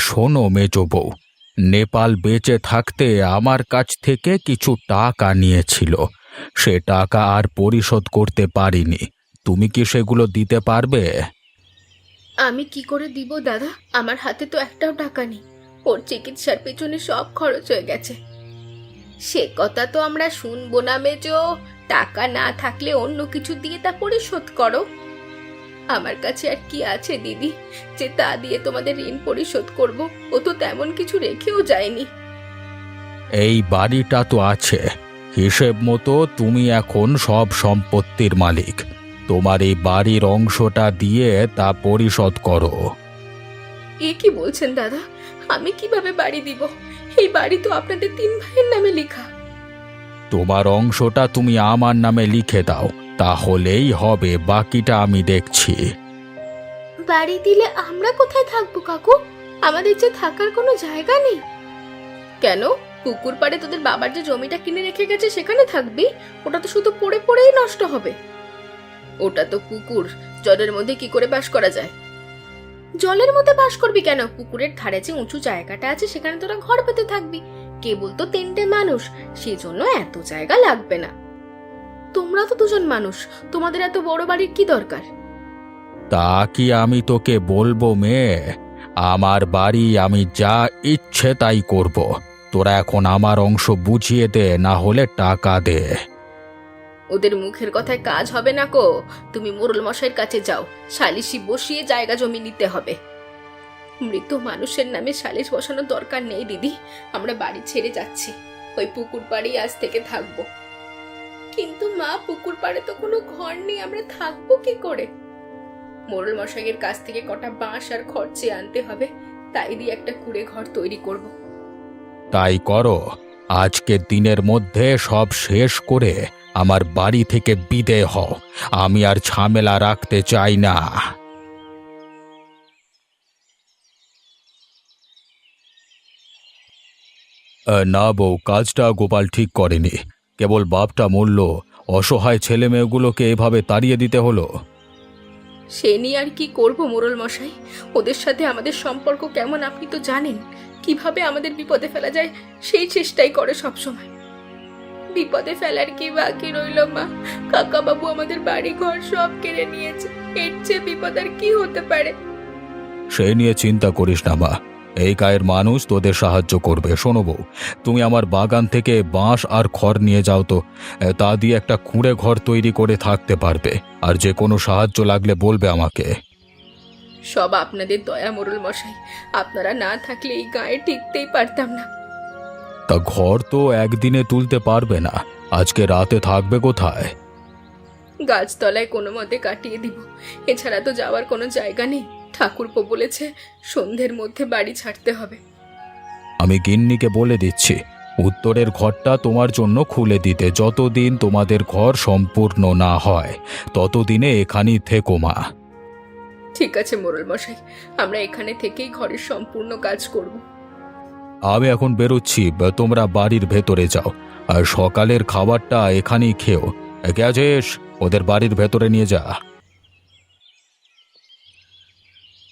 শোনো মেজো বউ, নেপাল বেঁচে থাকতে আমার কাছ থেকে কিছু টাকা নিয়েছিল। সে টাকা আর পরিশোধ করতে পারিনি। তুমি কি সেগুলো দিতে পারবে? আমি কি করে দিব দাদা? আমার হাতে তো একটাও টাকা নেই। ওর চিকিৎসার পেছনে সব খরচ হয়ে গেছে। সে কথা তো আমরা শুনবো না মেজো। টাকা না থাকলে অন্য কিছু দিয়ে তা পরিশোধ করো। আমার কাছে আর কি আছে দিদি, যে তা দিয়ে তোমাদের ঋণ পরিশোধ করব? ও তো তেমন কিছু রেখেও যায়নি। এই বাড়িটা তো আছে, হিসেব মতো তুমি এখন সব সম্পত্তির মালিক। তোমার এই বাড়ির অংশটা দিয়ে তা পরিশোধ করো। এ কি বলছেন দাদা? আমি কিভাবে বাড়ি দিব? এই বাড়ি তো আপনাদের 3 ভাইয়ের নামে লেখা। তোমার অংশটা তুমি আমার নামে লিখে দাও, তাহলেই হবে, বাকিটা আমি দেখছি। বাড়ি দিলে আমরা কোথায় থাকবো কাকু? আমাদের যে থাকার কোনো জায়গা নেই। কেন? পুকুর পাড়ে তোদের বাবার যে জমিটা কিনে রেখে গেছে সেখানে থাকবি? ওটা তো শুধু পড়ে পড়েই নষ্ট হবে। ওটা তো পুকুর, জলের মধ্যে কি করে বাস করা যায়? জলের মধ্যে বাস করবি কেন? পুকুরের ধারে যে উঁচু জায়গাটা আছে সেখানে তোরা ঘর পেতে থাকবি। কেবল তো 3টে মানুষ, সেজন্য এত জায়গা লাগবে না। তোমরা তো 2জন মানুষ, তোমাদের এত বড় বাড়ির কি দরকার? তা কি আমি তোকে বলবো মেয়ে? আমার বাড়ি, আমি যা ইচ্ছে তাই করব। তোরা এখন আমার অংশ বুঝিয়ে দে, না হলে টাকা দে। ওদের মুখের কথায় কাজ হবে না কো। তুমি মোড়ল মশাইয়ের কাছে যাও, সালিশি বসিয়ে জায়গা জমি নিতে হবে। মৃত মানুষের নামে সালিশ বসানোর দরকার নেই দিদি। আমরা বাড়ি ছেড়ে যাচ্ছি, ওই পুকুর পাড়েই আজ থেকে থাকবো। কিন্তু মা, পুকুর পাড়ে তো কোনো ঘর নেই, আমরা থাকবো কি করে? মোড়ল মশাইয়ের কাছ থেকে কটা বাঁশ আর খড় চেয়ে আনতে হবে, তাই দিয়ে একটা কুঁড়ে ঘর তৈরি করব। তাই করো। আজকের দিনের মধ্যে সব শেষ করে আমার বাড়ি থেকে বিদেয় হও। আমি আর ঝামেলা রাখতে চাই না। না বউ, কাজটা গোপাল ঠিক করেনি। কেবল বাপটা মরল, অসহায় ছেলে মেয়েগুলোকে এভাবে তাড়িয়ে দিতে হলো। সে নিয়ে আর কি করব মোড়ল মশাই? ওদের সাথে আমাদের সম্পর্ক কেমন আপনি তো জানেন। কিভাবে আমাদের বিপদে ফেলা যায় সেই চেষ্টাই করে সবসময়। বিপদে ফেলার কি বাকি রইল মা? কাকা বাবু আমাদের বাড়ি ঘর সব কেড়ে নিয়েছে। এর চেয়ে বিপদ আর কি হতে পারে? সে নিয়ে চিন্তা করিস না মা, এই গায়ের মানুষ তোদের সাহায্য করবে। শোনো বউ, তুমি আমার বাগান থেকে বাঁশ আর খড় নিয়ে যাও তো। তা দিয়ে একটা কুঁড়ে ঘর তৈরি করে থাকতে পারবে। আর যে কোনো সাহায্য লাগলে বলবে আমাকে। সব আপনাদের দয়া মোড়ল মশাই। আপনারা না থাকলে এই গায়ে টিকতেই পারতাম না। তা ঘর তো একদিনে তুলতে পারবে না, আজকে রাতে থাকবে কোথায়? গাছতলায় কোনো মতে কাটিয়ে দিব। এছাড়া তো যাওয়ার কোনো জায়গা নেই। ঠাকুরপো বলেছে সন্ধ্যের মধ্যে বাড়ি ছাড়তে হবে। আমি গিন্নিকে বলে দিচ্ছি উত্তরের ঘরটা তোমার জন্য খুলে দিতে। যতদিন তোমাদের ঘর সম্পূর্ণ না হয় ততদিনে এখানেই থেকো মা। ঠিক আছে মোড়ল মশাই, আমরা এখানে থেকেই ঘরের সম্পূর্ণ কাজ করব। আমি এখন বেরোচ্ছি, তোমরা বাড়ির ভেতরে যাও। আর সকালের খাবারটা এখানেই খেও। কে আছিস? ওদের বাড়ির ভেতরে নিয়ে যা।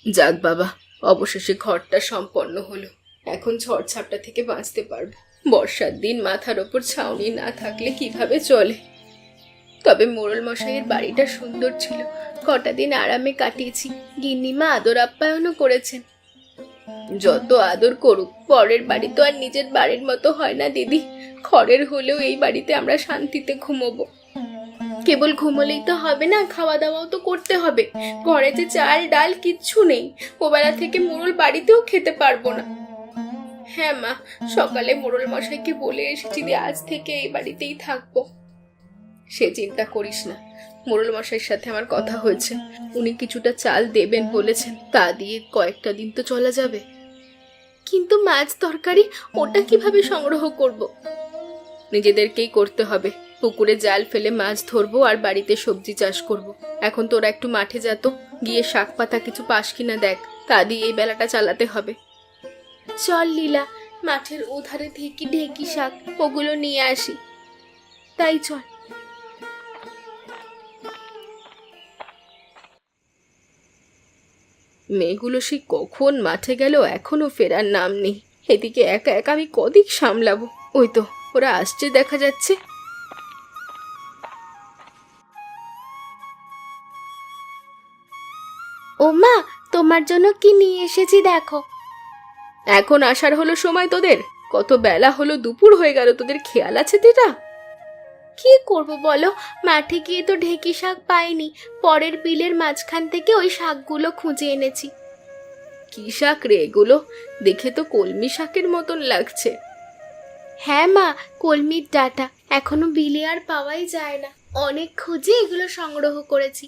যাক বাবা, অবশেষে ঘরটা সম্পন্ন হলো। এখন ঝড়-ঝাপটা থেকে বাঁচতে পারবো। বর্ষার দিন মাথার ওপর ছাউনি না থাকলে কিভাবে চলে? তবে মোড়ল মশাইয়ের বাড়িটা সুন্দর ছিল। কটা দিন আরামে কাটিয়েছি। গিন্নিমা আদর আপ্যায়নও করেছেন। যত আদর করুক, পরের বাড়ি তো আর নিজের বাড়ির মতো হয় না দিদি। খড়ের হলেও এই বাড়িতে আমরা শান্তিতে ঘুমোবো। কেবল ঘুমোলেই তো হবে না, খাওয়া দাওয়াও তো করতে হবে। ঘরে যে চাল ডাল কিচ্ছু নেই। ওবেলা থেকে মোড়ল বাড়িতেও খেতে পারবো না। হ্যাঁ মা, সকালে মোড়ল মশাইকে বলে এসেছি যে আজ থেকে এই বাড়িতেই থাকবো। সে চিন্তা করিস না, মোড়ল মশাইয়ের সাথে আমার কথা হয়েছে। উনি কিছুটা চাল দেবেন বলেছেন, তা দিয়ে কয়েকটা দিন তো চলা যাবে। কিন্তু মাছ তরকারি ওটা কিভাবে সংগ্রহ করব? নিজেদেরকেই করতে হবে। পুকুরে জাল ফেলে মাছ ধরবো আর বাড়িতে সবজি চাষ করব। এখন তোরা একটু মাঠে যা তো, গিয়ে শাক পাতা কিছু পাস কিনা দেখ, তা দিয়ে এই বেলাটা চালাতে হবে। চল লীলা, মাঠের ওধারে থেকে ঢেকি শাক ওগুলো নিয়ে আসি। তাই চল। মেয়েগুলো সে কখন মাঠে গেল, এখনো ফেরার নাম নেই। এদিকে একা একা আমি কদিক সামলাবো। ওই তো ওরা আসছে দেখা যাচ্ছে। ও মা, তোমার জন্য কি নিয়ে এসেছি দেখো। এখন আসার হলো সময় তোদের? কত বেলা হলো, দুপুর হয়ে গেল, তোদের খেয়াল আছে তেটা? কি করব বলো, মাঠে গিয়ে তো ঢেঁকি শাক পাইনি। পরের বিলের মাঝখান থেকে ওই শাকগুলো খুঁজে এনেছি। কি শাক রে এগুলো? দেখে তো কলমি শাকের মতন লাগছে। হ্যাঁ মা, কলমির ডাঁটা। এখনো বিলে আর পাওয়াই যায় না, অনেক খুঁজে এগুলো সংগ্রহ করেছি।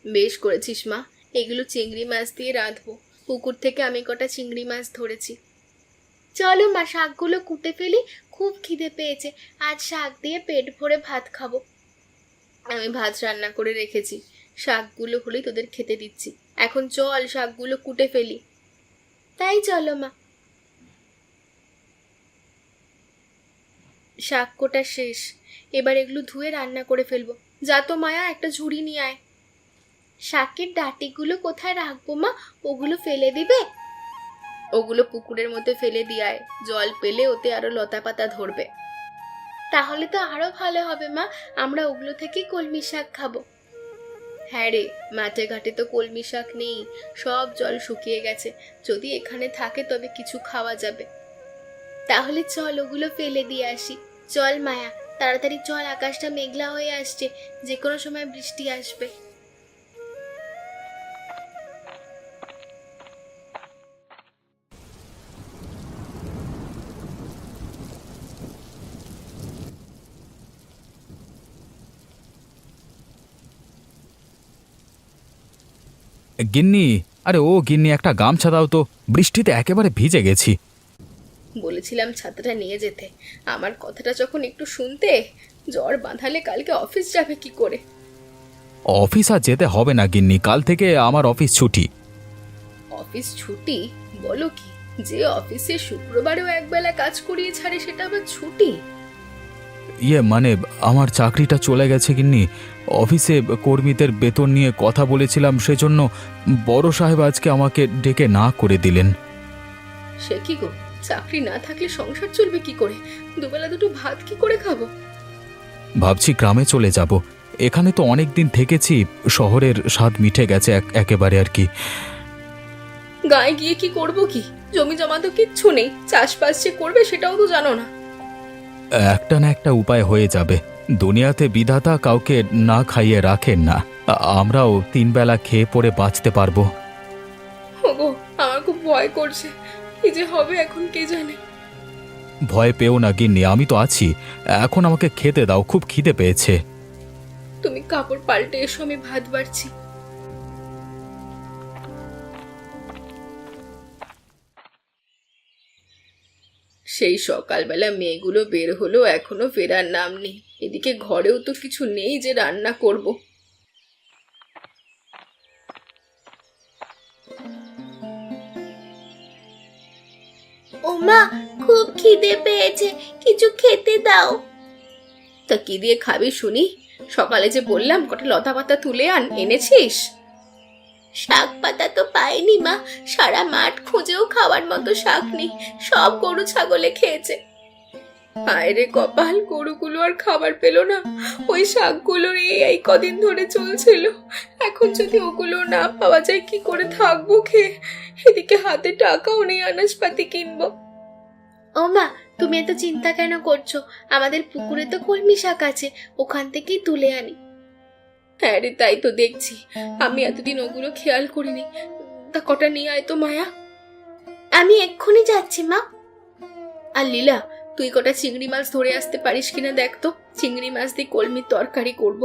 বেশ করেছিস মা, এগুলো চিংড়ি মাছ দিয়ে রাঁধবো। পুকুর থেকে আমি কটা চিংড়ি মাছ ধরেছি। চলো মা, শাকগুলো কুটে ফেলি, খুব খিদে পেয়েছে। আজ শাক দিয়ে পেট ভরে ভাত খাবো। আমি ভাত রান্না করে রেখেছি, শাকগুলো হলেই তোদের খেতে দিচ্ছি। এখন চল শাকগুলো কুটে ফেলি। তাই চলো মা। শাক কোটা শেষ, এবার এগুলো ধুয়ে রান্না করে ফেলবো। যা তো মায়া, একটা ঝুড়ি নিয়ে আয়। শাকের ডাঁটিগুলো কোথায় রাখবো মা? ওগুলো ফেলে দিবে? ওগুলো পুকুরের মধ্যে ফেলে দিয়ায়, জল পেলে ওতে আরো লতা পাতা ধরবে। তাহলে তো আরো ভালো হবে মা, আমরা ওগুলো থেকে কলমি শাক খাবো। হ্যাঁ রে, মাঠে ঘাটে তো কলমি শাক নেই, সব জল শুকিয়ে গেছে। যদি এখানে থাকে তবে কিছু খাওয়া যাবে। তাহলে চল ওগুলো ফেলে দিয়ে আসি। চল মায়া, তাড়াতাড়ি চল, আকাশটা মেঘলা হয়ে আসছে, যে কোনো সময় বৃষ্টি আসবে। গিন্নি, আরে ও গিন্নি, একটা গামছা দাও তো, বৃষ্টিতে একেবারে ভিজে গেছি। বলেছিলাম ছাতাটা নিয়ে যেতে, আমার কথাটা যখন একটু শুনতে। জ্বর বাঁধালে কালকে অফিস যাবে কি করে? অফিস আর যেতে হবে না গিন্নি, কাল থেকে আমার অফিস ছুটি। অফিস ছুটি? বলো কি, যে অফিসে শুক্রবারেও একবেলা কাজ করিয়ে ছাড়ে সেটা আবার ছুটি? মানে আমার চাকরিটা চলে গেছে গিন্নি। অফিসে কর্মীদের বেতন নিয়ে কথা বলেছিলাম, সেজন্য বড় সাহেব আজকে আমাকে ডেকে না করে দিলেন। সে কি গো, চাকরি না থাকলে সংসার চলবে কি করে? দুবেলা দুটো ভাত কি করে খাবো? ভাবছি গ্রামে চলে যাব। এখানে তো অনেক দিন থেকেছি, শহরের স্বাদ মিটে গেছে একেবারে আর কি। গায়ে গিয়ে কি করব কি? জমি জমা তো কিচ্ছু নেই, চাষবাস যে করবে সেটাও তো জানো না। একটা না একটা উপায় হয়ে যাবে। দুনিয়াতে বিধাতা কাউকে না খাইয়ে রাখেন না। আমরাও তিন বেলা খেয়ে পড়ে বাঁচতে পারবো। ওগো, আমার খুব ভয় করছে, কি যে হবে এখন কে জানে। ভয় পেও না গিন্নি, আমি তো আছি। এখন আমাকে খেতে দাও, খুব খিদে পেয়েছে। তুমি কাপড় পাল্টে এসো, আমি ভাত বাড়ছি। সেই সকালবেলা মেয়েগুলো বের হলো, এখনো ফেরার নাম নেই। এদিকে ঘরেও তো কিছু নেই যে রান্না করব। ও মা, খুব খিদে পেয়েছে, কিছু খেতে দাও। তা কি দিয়ে খাবি শুনি? সকালে যে বললাম কটা লতা পাতা তুলে এনেছিস? শাক পাতা তো পাইনি মা, সারা মাঠ খুঁজেও খাওয়ার মতো শাক নেই, সব গরু ছাগলে খেয়েছে। হায় রে কপাল, গরুগুলো আর খাবার পেলো না। ওই শাকগুলোর এই কদিন ধরে চলছিল, এখন যদি ওগুলো না পাওয়া যায় কি করে থাকবো খেয়ে? এদিকে হাতে টাকাও নেই আনাজপাতি কিনবো। ও মা, তুমি এত চিন্তা কেন করছো? আমাদের পুকুরে তো কলমি শাক আছে, ওখান থেকেই তুলে আনি। হ্যাঁ রে, তাই তো দেখছি, আমি এতদিন ওগুলো খেয়াল করিনি। তা কটা নিয়ে আয় তো মায়া। আমি এক্ষুনি যাচ্ছি মা। আর লীলা, তুই কটা চিংড়ি মাছ ধরে আসতে পারিস কিনা দেখ তো, চিংড়ি মাছ দিয়ে কলমির তরকারি করব।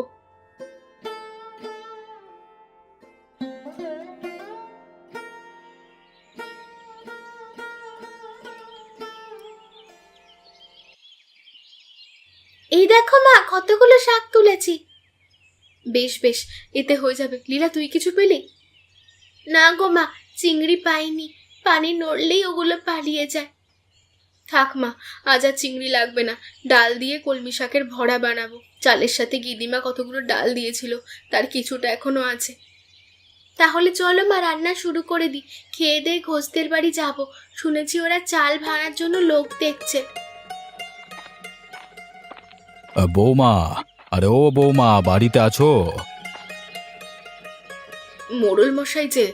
এই দেখো মা, কতগুলো শাক তুলেছি। বেশ বেশ, এতে হয়ে যাবে। লীলা, তুই কিছু পেলি? না গো মা, চিংড়ি পাইনি, পানি নড়লেই ওগুলো পালিয়ে যায়। থাক মা, আজ আর চিংড়ি লাগবে না। ডাল দিয়ে কলমি শাকের ভরা বানাবো। চালের সাথে গিদিমা কতগুলো ডাল দিয়েছিল, তার কিছুটা এখনো আছে। তাহলে চলো মা, রান্না শুরু করে দিই। খেয়ে দিয়ে ঘোষদের বাড়ি যাব, শুনেছি ওরা চাল ভাড়ার জন্য লোক দেখছে। বৌমা, আরে ও বৌমা, বাড়িতে আছো? মোড়ল মশাই যে,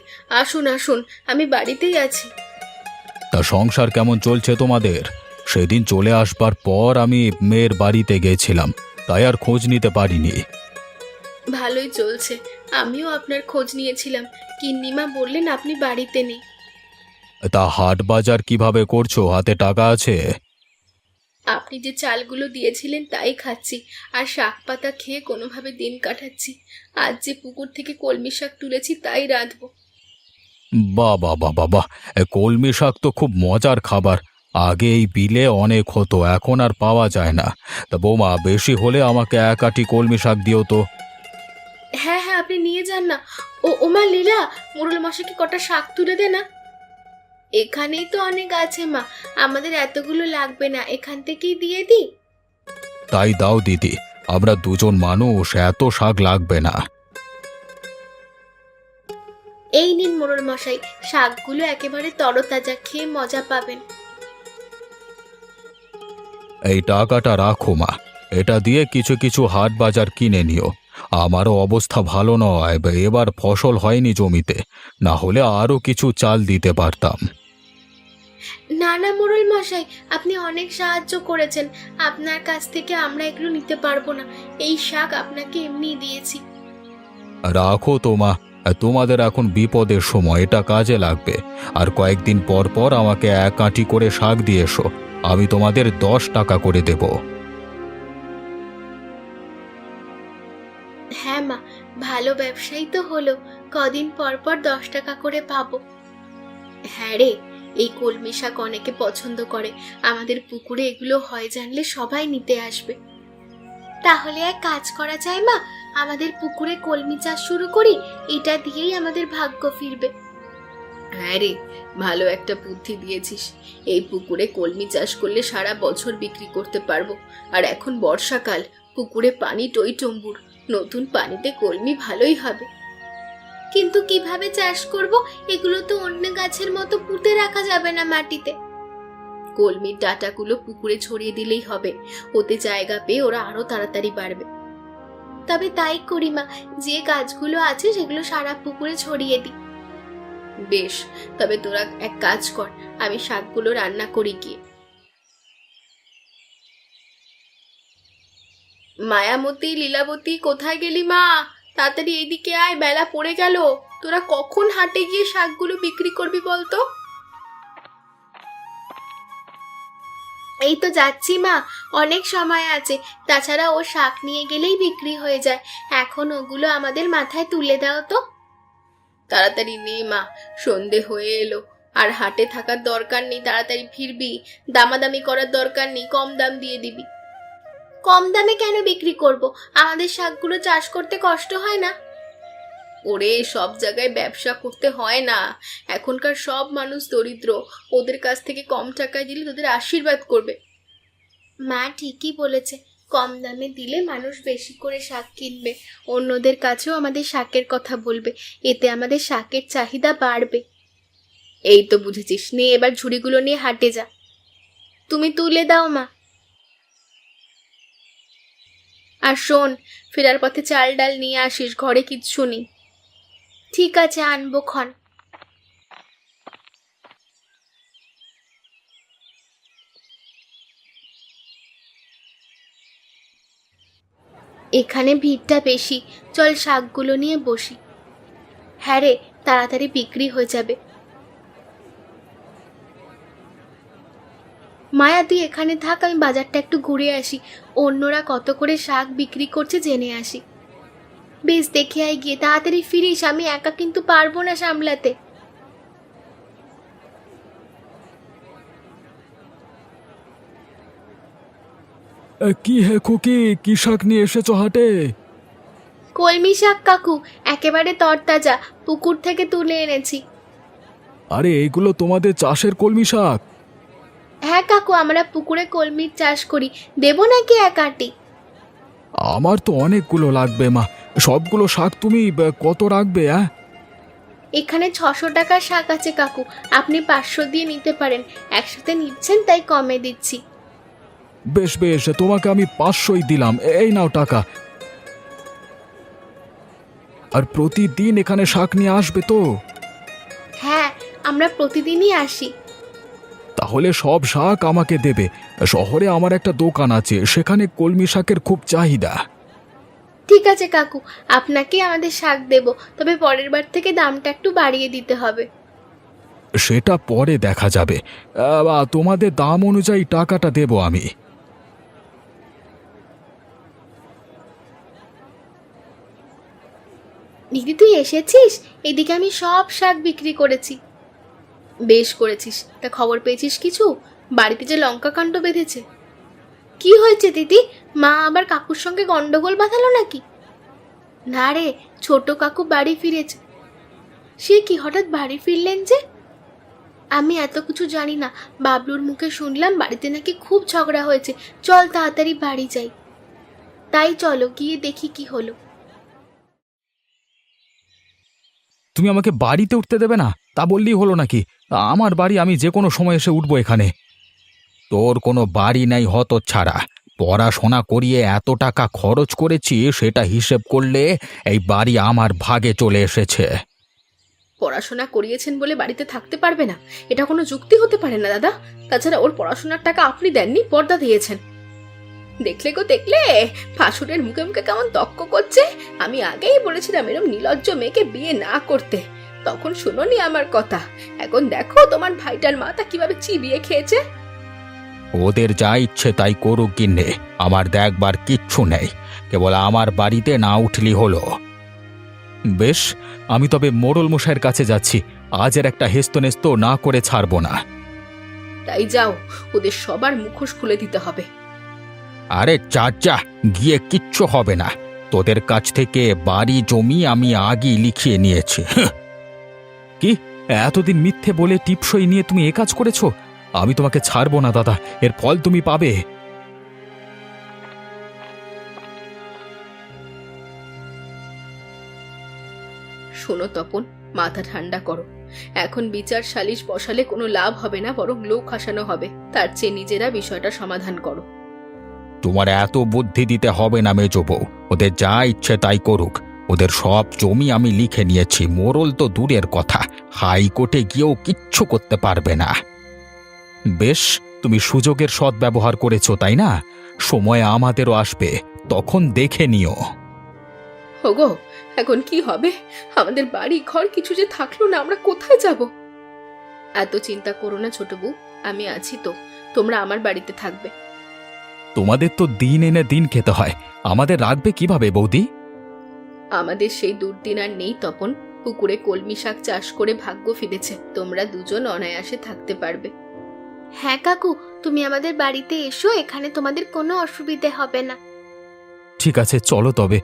আসুন আসুন, আমি বাড়িতেই আছি। তা সংসার কেমন চলছে তোমাদের? সেদিন চলে আসবার পর আমি মেয়ের বাড়িতে গেছিলাম, তাই আর খোঁজ নিতে পারিনি। ভালোই চলছে। আমিও আপনার খোঁজ নিয়েছিলাম, গিন্নিমা বললেন আপনি বাড়িতে নেই। তা হাট বাজার কিভাবে করছো? হাতে টাকা আছে? আপনি যে চালগুলো দিয়েছিলেন তাই খাচ্ছি, আর শাক পাতা খেয়ে কোনোভাবে দিন কাটাচ্ছি। আজ যে পুকুর থেকে কলমি শাক তুলেছি তাই রাঁধবো। বাহ বাহ বাহ বাহ বাহ! কলমি শাক তো খুব মজার খাবার। আগে এই বিলে অনেক হতো, এখন আর পাওয়া যায় না। তা বৌমা, বেশি হলে আমাকে এক আঁটি কলমি শাক দিও তো। হ্যাঁ হ্যাঁ, আপনি নিয়ে যান না। ওমা লীলা, মোড়ল মশাইকে কটা শাক তুলে দে না। এখানেই তো অনেক আছে মা, আমাদের এতগুলো লাগবে না, এখান থেকেই দিয়ে দিই। তাই দাও দিদি, আমরা দুজন মানুষ, এত শাক লাগবে না। এই নিন মোড়ল মশাই, শাকগুলো একেবারে তরতাজা, খেয়ে মজা পাবেন। এই টাকাটা রাখো মা, এটা দিয়ে কিছু কিছু হাট বাজার কিনে নিও। আমারও অবস্থা ভালো নয়, এবার ফসল হয়নি জমিতে, না হলে আরও কিছু চাল দিতে পারতাম। না না মোড়ল মশাই, আপনি অনেক সাহায্য করেছেন, আপনার কাছ থেকে আমরা এগুলো নিতে পারবো না। এই শাক আপনাকে এমনি দিয়েছি। রাখো তো মা, তোমাদের এখন বিপদের সময়, এটা কাজে লাগবে। আর কয়েকদিন পর পর আমাকে এক আঁটি করে শাক দিয়ে এসো, আমি তোমাদের 10 টাকা করে দেব। হ্যাঁ মা, ভালো ব্যবসায়ী তো হলো, কদিন পর পর 10 টাকা করে পাবো। হ্যাঁ রে, এই কলমি শাক অনেকে পছন্দ করে, আমাদের পুকুরে এগুলো হয় জানলে সবাই নিতে আসবে। তাহলে এক কাজ করা যায় মা, আমাদের পুকুরে কলমি চাষ শুরু করি, এটা দিয়েই আমাদের ভাগ্য ফিরবে। হ্যাঁ রে, ভালো একটা বুদ্ধি দিয়েছিস। এই পুকুরে কলমি চাষ করলে সারা বছর বিক্রি করতে পারবো। আর এখন বর্ষাকাল, পুকুরে পানি টইটম্বুর, নতুন পানিতে কলমি ভালোই হবে। কিন্তু কিভাবে চাষ করব? এগুলো তো অন্য গাছের মতো পুঁতে রাখা যাবে না মাটিতে। কলমির ডাঁটাগুলো পুকুরে ছড়িয়ে দিলেই হবে, ওতে জায়গা পেয়ে ওরা আরো তাড়াতাড়ি বাড়বে। তবে তাই করি মা, যে গাছগুলো আছে সেগুলো সারা পুকুরে ছড়িয়ে দিই। বেশ, তবে তোরা এক কাজ কর, আমি শাকগুলো রান্না করি গিয়ে। মায়ামতী, লীলাবতী, কোথায় গেলি মা? তাড়াতাড়ি এইদিকে আয়, বেলা পড়ে গেল। তোরা কখন হাটে গিয়ে শাকগুলো বিক্রি করবি বলতো? এই তো যাচ্ছি মা, অনেক সময় আছে, তাছাড়া ও শাক নিয়ে গেলেই বিক্রি হয়ে যায়। এখন ওগুলো আমাদের মাথায় তুলে দাও তো। তাড়াতাড়ি নে মা, সন্ধে হয়ে এলো। আর হাটে থাকার দরকার নেই, তাড়াতাড়ি ফিরবি। দামাদামি করার দরকার নেই, কম দাম দিয়ে দিবি। কম দামে কেন বিক্রি করব? আমাদের শাকগুলো চাষ করতে কষ্ট হয় না? ওরে, সব জায়গায় ব্যবসা করতে হয় না। এখনকার সব মানুষ দরিদ্র, ওদের কাছ থেকে কম টাকায় দিলে তোদের আশীর্বাদ করবে। মা ঠিকই বলেছে, কম দামে দিলে মানুষ বেশি করে শাক কিনবে, অন্যদের কাছেও আমাদের শাকের কথা বলবে, এতে আমাদের শাকের চাহিদা বাড়বে। এই তো বুঝেছিস, নে এবার ঝুড়িগুলো নিয়ে হাটে যা। তুমি তুলে দাও মা। আর শোন, ফেরার পথে চাল ডাল নিয়ে আসিস, ঘরে কিচ্ছু নেই। ঠিক আছে, আনবো ক্ষণ। এখানে ভিড়টা বেশি, চল শাকগুলো নিয়ে বসি। হ্যাঁ রে, তাড়াতাড়ি বিক্রি হয়ে যাবে। মায়া তুই এখানে থাক, আমি বাজারটা একটু ঘুরে আসি, অন্যরা কত করে শাক বিক্রি করছে জেনে আসি। বেশ, দেখে আয় গিয়ে, তাড়াতাড়ি ফিরিস, আমি একা কিন্তু পারবো না সামলাতে। কি হে খুকি, কি শাক নিয়ে এসেছো হাটে? কলমি শাক কাকু, একেবারে তরতাজা, পুকুর থেকে তুলে এনেছি। আরে এইগুলো তোমাদের চাষের কলমি শাক? হ্যাঁ কাকু, আমরা পুকুরে কলমির চাষ করি, দেবো নাকি এক আঁটি? আমার তো অনেকগুলো লাগবে মা, সবগুলো শাক তুমি কত রাখবে? এখানে 600 টাকার শাক আছে কাকু, আপনি 500 দিয়ে নিতে পারেন। একসাথে নিচ্ছেন তাই কমে দিচ্ছি। বেশ বেশ, তোমাকে আমি 500ই দিলাম, এই নাও টাকা। আর প্রতিদিন এখানে শাক নিয়ে আসবে তো? হ্যাঁ, আমরা প্রতিদিনই আসি। তাহলে সব শাক আমাকে দেবে। শহরে আমার একটা দোকান আছে, সেখানে কলমি শাকের খুব চাহিদা। ঠিক আছে কাকু, আপনাকে আমাদের শাক দেব, তবে পরের বার থেকে দামটা একটু বাড়িয়ে দিতে হবে। সেটা পরে দেখা যাবে। তোমাদের দাম অনুযায়ী টাকাটা দেব আমি। দিদি তুই এসেছিস? এদিকে আমি সব শাক বিক্রি করেছি। বেশ করেছিস। তা খবর পেয়েছিস কিছু? বাড়িতে যে লঙ্কা কাণ্ড বেঁধেছে। কি হয়েছে দিদি? মা আবার কাকুর সঙ্গে গন্ডগোল বাঁধালো নাকি? না রে, ছোট কাকু বাড়ি ফিরেছে। সে কি হঠাৎ বাড়ি ফিরলেন যে? আমি এত কিছু জানি না, বাবলুর মুখে শুনলাম বাড়িতে নাকি খুব ঝগড়া হয়েছে। চল তাড়াতাড়ি বাড়ি যাই। তাই চলো গিয়ে দেখি কি হলো। তুমি আমাকে বাড়িতে উঠতে দেবে না, তা বললেই হলো নাকি? আমার বাড়ি, আমি যে কোনো সময় এসে উঠবো এখানে। তোর কোনো বাড়ি নাই হতচ্ছাড়া। পড়াশোনা করিয়ে এত টাকা খরচ করেছি, সেটা হিসেব করলে এই বাড়ি আমার ভাগে চলে এসেছে। পড়াশোনা করিয়েছেন বলে বাড়িতে থাকতে পারবে না, এটা কোনো যুক্তি হতে পারে না দাদা। তাছাড়া ওর পড়াশোনার টাকা আপনি দেননি, পর্দা দিয়েছেন। দেখলে গো দেখলে, ফাসুরের মুখে মুখে কেমন তক্ক করছে। আমি আগেই বলেছিলাম এরম নির্লজ্জ মেয়েকে বিয়ে না করতে, তখন শুনোনি আমার কথা। এখন দেখো তোমার ভাইটার মাথা কিভাবে চিবিয়ে খেয়েছে। ওদের যা ইচ্ছে তাই করুক গিন্নে, আমার দেখবার কিচ্ছু নেই। কেবল আমার বাড়িতে না উঠলি হলো। বেশ, আমি তবে মোড়ল মশাইয়ের কাছে যাচ্ছি। আজের একটা হেস্তনেস্ত না করে ছাড়বো না। তাই যাও, ওদের সবার মুখোশ খুলে দিতে হবে। আরে চাচা, গিয়ে কিচ্ছু হবে না। তোদের কাছ থেকে বাড়ি জমি আমি আগেই লিখিয়ে নিয়েছি। কি এতদিন মিথ্যে বলে টিপসই নিয়ে তুমি এ কাজ করেছো? আমি তোমাকে ছাড়বো না দাদা, এর ফল তুমি পাবে। শোনো তপন, মাথা ঠান্ডা করো। এখন বিচার সালিশ বসালে কোনো লাভ হবে না, বরং লোক হাসানো হবে। তার চেয়ে নিজেরা বিষয়টা সমাধান করো। তোমার এত বুদ্ধি দিতে হবে না মেজো বউ, ওদের যা ইচ্ছে তাই করুক। ওদের সব জমি আমি লিখে নিয়েছি, মোড়ল তো দূরের কথা, হাইকোর্টে গিয়েও কিচ্ছু করতে পারবে না। বেশ, তুমি সুযোগের সদ্ব্যবহার করেছো তাই না? সময় আমাদেরও আসবে, তখন দেখে নিও। ওগো, এখন কি হবে? আমাদের বাড়ি ঘর কিছু যে থাকলো না, আমরা কোথায় যাব? এত চিন্তা করো না ছোট বউ, আমি আছি তো। তোমরা আমার বাড়িতে থাকবে। তোমাদের তো দিন এনে দিন খেতে হয়, আমাদের রাখবে কিভাবে বৌদি? আমাদের সেই দুর্দিন আর নেই তপন। পুকুরে কলমি শাক চাষ করে ভাগ্য ফিরেছে, তোমরা দুজন অনায়াসে থাকতে পারবে। হ্যাঁ কাকু, তুমি আমাদের বাড়িতে এসো, এখানে তোমাদের কোনো অসুবিধে হবে না। ঠিক আছে, চলো তবে।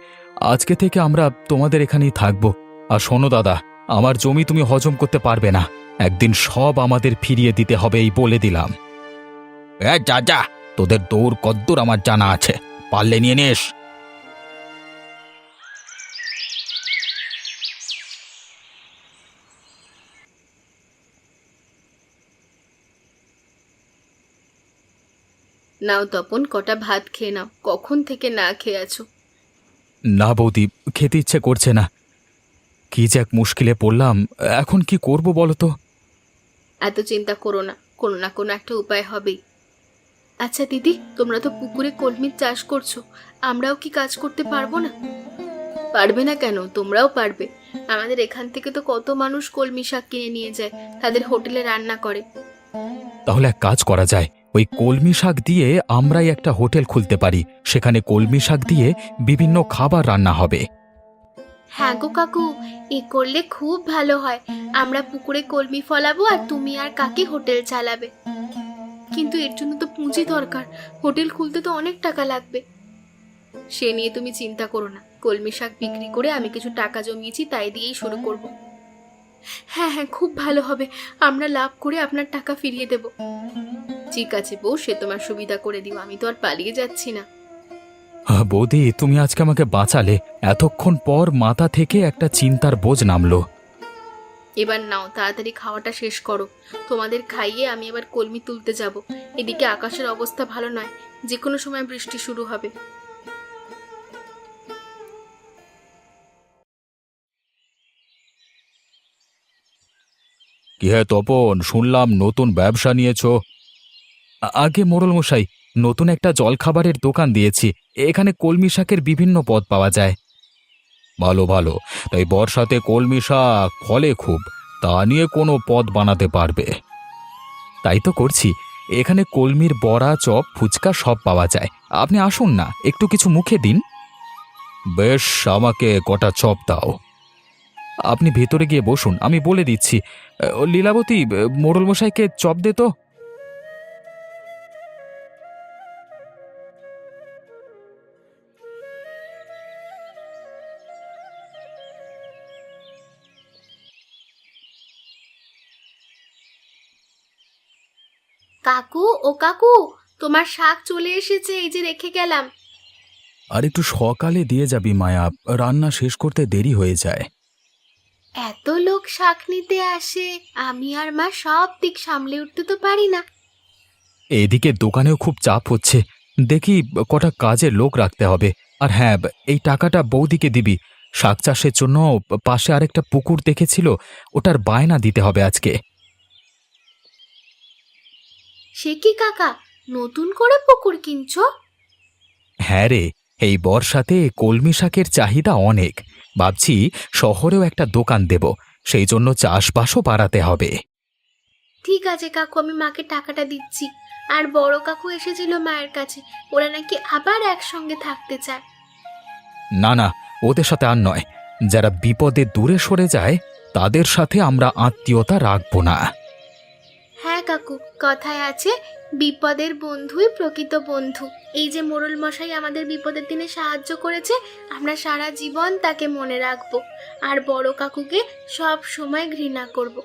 আজকে থেকে আমরা তোমাদের এখানেই থাকবো। আর শোনো দাদা, আমার জমি তুমি হজম করতে পারবে না, একদিন সব আমাদের ফিরিয়ে দিতে হবে, এই বলে দিলাম। যা যা, তোদের দৌড় কদ্দূর আমার জানা আছে, পারলে নিয়ে নিস। নাও তপন, কটা ভাত খেয়ে নাও, কখন থেকে না খেয়ে আছো। না বৌদি, খেতে ইচ্ছে করছে না। কি যে এক মুশকিলে পড়লাম, এখন কি করব বলো তো? এত চিন্তা করো না, কোনো না কোনো একটা উপায় হবেই। আচ্ছা দিদি, তোমরা তো পুকুরে কলমির চাষ করছো, আমরাও কি কাজ করতে পারবো না? পারবে না কেন? তোমরাও পারবে। আমাদের এখান থেকে তো কত মানুষ কলমি শাক কিনে নিয়ে যায়, তাদের হোটেলে রান্না করে। তাহলে এক কাজ করা যায়, ওই কলমি শাক দিয়ে আমরাই একটা হোটেল খুলতে পারি, সেখানে কলমি শাক দিয়ে বিভিন্ন খাবার রান্না হবে। হ্যাঁ গো কাকু, এ করলে খুব ভালো হয়। আমরা পুকুরে কলমি ফলাবো আর তুমি আর কাকি হোটেল চালাবে। কিন্তু এর জন্য তো পুঁজি দরকার, হোটেল খুলতে তো অনেক টাকা লাগবে। সে নিয়ে তুমি চিন্তা করো না, কলমি শাক বিক্রি করে আমি কিছু টাকা জমিয়েছি, তাই দিয়েই শুরু করব। হ্যাঁ হ্যাঁ, খুব ভালো হবে, আমরা লাভ করে আপনার টাকা ফিরিয়ে দেব। ঠিক আছে বউ, সে তোমার সুবিধা করে দিও, আমি তো আর পালিয়ে যাচ্ছি না। বৌদি, তুমি আজকে আমাকে বাঁচালে। এতক্ষণ পর মাথা থেকে একটা চিন্তার বোঝ নামলো। এবার নাও, তাড়াতাড়ি খাওয়াটা শেষ করো। তোমাদের খাইয়ে আমি এবার কলমি তুলতে যাব। এদিকে আকাশের অবস্থা ভালো নয়, যে কোনো সময় বৃষ্টি শুরু হবে। কি হে তপন, শুনলাম নতুন ব্যবসা নিয়েছো? আগে মোড়ল মশাই, নতুন একটা জলখাবারের দোকান দিয়েছি। এখানে কলমি শাকের বিভিন্ন পদ পাওয়া যায়। ভালো ভালো। তাই বর্ষাতে কলমি শাক ফলে খুব, তা নিয়ে কোনো পদ বানাতে পারবে? তাই তো করছি। এখানে কলমির বড়া, চপ, ফুচকা সব পাওয়া যায়। আপনি আসুন না, একটু কিছু মুখে দিন। বেশ, আমাকে কটা চপ দাও। আপনি ভেতরে গিয়ে বসুন, আমি বলে দিচ্ছি। লীলাবতী, মোড়ল মশাইকে চপ দে তো। কাকু, ও কাকু, তোমার শাক চলে এসেছে, এই যে রেখে গেলাম। আর একটু সকালে দিয়ে যাবি মায়া, রান্না শেষ করতে দেরি হয়ে যায়। এত লোক শাক নিতে আসে, আমি আর মা সব দিক সামলে উঠতে তো পারি না। এদিকে দোকানেও খুব চাপ হচ্ছে, দেখি কটা কাজের লোক রাখতে হবে। আর হ্যাঁ, এই টাকাটা বৌদিকে দিবি। শাক চাষের জন্য পাশে আরেকটা পুকুর দেখেছিল, ওটার বায়না দিতে হবে আজকে। সে কি কাকা, নতুন করে পুকুর কিনছো? হ্যাঁ রে, এই বর্ষাতে কলমি শাকের চাহিদা অনেক। ভাবছি শহরেও একটা দোকান দেব, সেই জন্য চাষবাসও বাড়াতে হবে। ঠিক আছে কাকু, আমি মাকে টাকাটা দিচ্ছি। আর বড় কাকু এসেছিল মায়ের কাছে, ওরা নাকি আবার একসঙ্গে থাকতে চায়। না না, ওদের সাথে আর নয়। যারা বিপদে দূরে সরে যায় তাদের সাথে আমরা আত্মীয়তা রাখবো না। হ্যাঁ কাকু, কথায় আছে, বিপদের বন্ধুই প্রকৃত বন্ধু। এই যে মোড়ল মশাই আমাদের বিপদের দিনে সাহায্য করেছে, আমরা সারা জীবন তাকে মনে রাখবো। আর বড় কাকুকে সব সময় ঘৃণা করব।